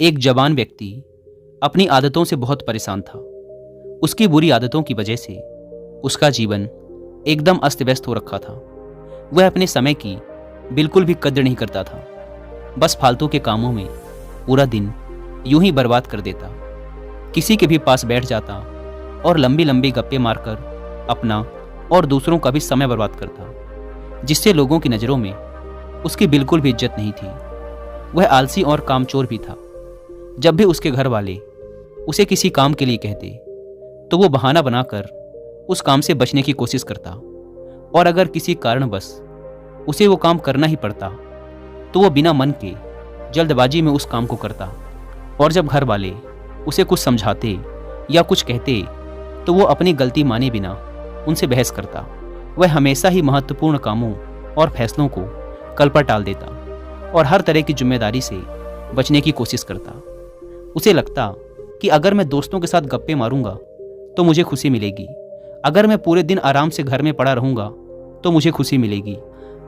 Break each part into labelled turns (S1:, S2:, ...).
S1: एक जवान व्यक्ति अपनी आदतों से बहुत परेशान था। उसकी बुरी आदतों की वजह से उसका जीवन एकदम अस्त व्यस्त हो रखा था। वह अपने समय की बिल्कुल भी कद्र नहीं करता था। बस फालतू के कामों में पूरा दिन यूं ही बर्बाद कर देता। किसी के भी पास बैठ जाता और लंबी लंबी गप्पे मारकर अपना और दूसरों का भी समय बर्बाद करता, जिससे लोगों की नज़रों में उसकी बिल्कुल भी इज्जत नहीं थी। वह आलसी और कामचोर भी था। जब भी उसके घर वाले उसे किसी काम के लिए कहते तो वो बहाना बनाकर उस काम से बचने की कोशिश करता, और अगर किसी कारणवश उसे वो काम करना ही पड़ता तो वो बिना मन के जल्दबाजी में उस काम को करता। और जब घर वाले उसे कुछ समझाते या कुछ कहते तो वो अपनी गलती माने बिना उनसे बहस करता। वह हमेशा ही महत्वपूर्ण कामों और फैसलों को कल पर टाल देता और हर तरह की जिम्मेदारी से बचने की कोशिश करता। उसे लगता कि अगर मैं दोस्तों के साथ गप्पे मारूंगा तो मुझे खुशी मिलेगी, अगर मैं पूरे दिन आराम से घर में पड़ा रहूंगा तो मुझे खुशी मिलेगी,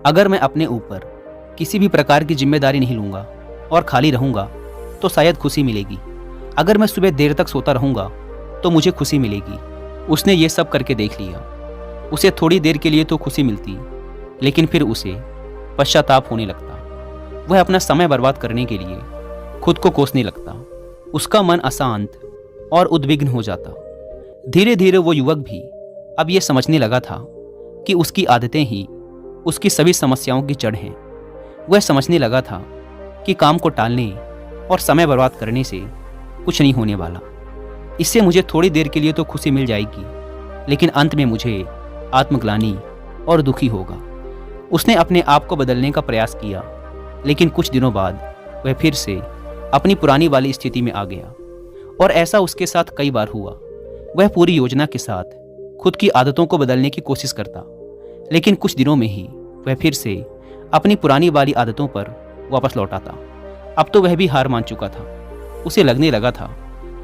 S1: अगर मैं अपने ऊपर किसी भी प्रकार की जिम्मेदारी नहीं लूंगा और खाली रहूंगा तो शायद खुशी मिलेगी, अगर मैं सुबह देर तक सोता रहूंगा तो मुझे खुशी मिलेगी। उसने ये सब करके देख लिया। उसे थोड़ी देर के लिए तो खुशी मिलती, लेकिन फिर उसे पश्चाताप होने लगता। वह अपना समय बर्बाद करने के लिए खुद को कोसने लगता। उसका मन अशांत और उद्विग्न हो जाता। धीरे धीरे वो युवक भी अब ये समझने लगा था कि उसकी आदतें ही उसकी सभी समस्याओं की जड़ हैं। वह समझने लगा था कि काम को टालने और समय बर्बाद करने से कुछ नहीं होने वाला। इससे मुझे थोड़ी देर के लिए तो खुशी मिल जाएगी, लेकिन अंत में मुझे आत्मग्लानि और दुखी होगा। उसने अपने आप को बदलने का प्रयास किया, लेकिन कुछ दिनों बाद वह फिर से अपनी पुरानी वाली स्थिति में आ गया। और ऐसा उसके साथ कई बार हुआ। वह पूरी योजना के साथ खुद की आदतों को बदलने की कोशिश करता, लेकिन कुछ दिनों में ही वह फिर से अपनी पुरानी वाली आदतों पर वापस लौट आता। अब तो वह भी हार मान चुका था। उसे लगने लगा था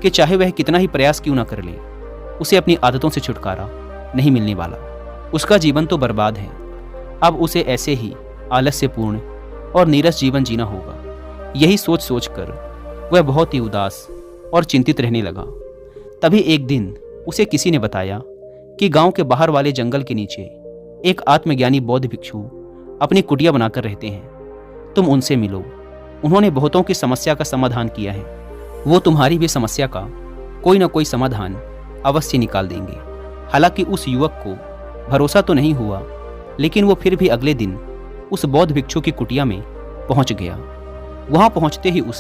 S1: कि चाहे वह कितना ही प्रयास क्यों ना कर ले, उसे अपनी आदतों से छुटकारा नहीं मिलने वाला। उसका जीवन तो बर्बाद है। अब उसे ऐसे ही आलस्यपूर्ण और नीरस जीवन जीना होगा। यही सोच सोचकर वह बहुत ही उदास और चिंतित रहने लगा। तभी एक दिन उसे किसी ने बताया कि गांव के बाहर वाले जंगल के नीचे एक आत्मज्ञानी बौद्ध भिक्षु अपनी कुटिया बनाकर रहते हैं। तुम उनसे मिलो। उन्होंने बहुतों की समस्या का समाधान किया है। वो तुम्हारी भी समस्या का कोई ना कोई समाधान अवश्य निकाल देंगे। हालांकि उस युवक को भरोसा तो नहीं हुआ, लेकिन वो फिर भी अगले दिन उस बौद्ध भिक्षु की कुटिया में पहुंच गया। वहां पहुंचते ही उसे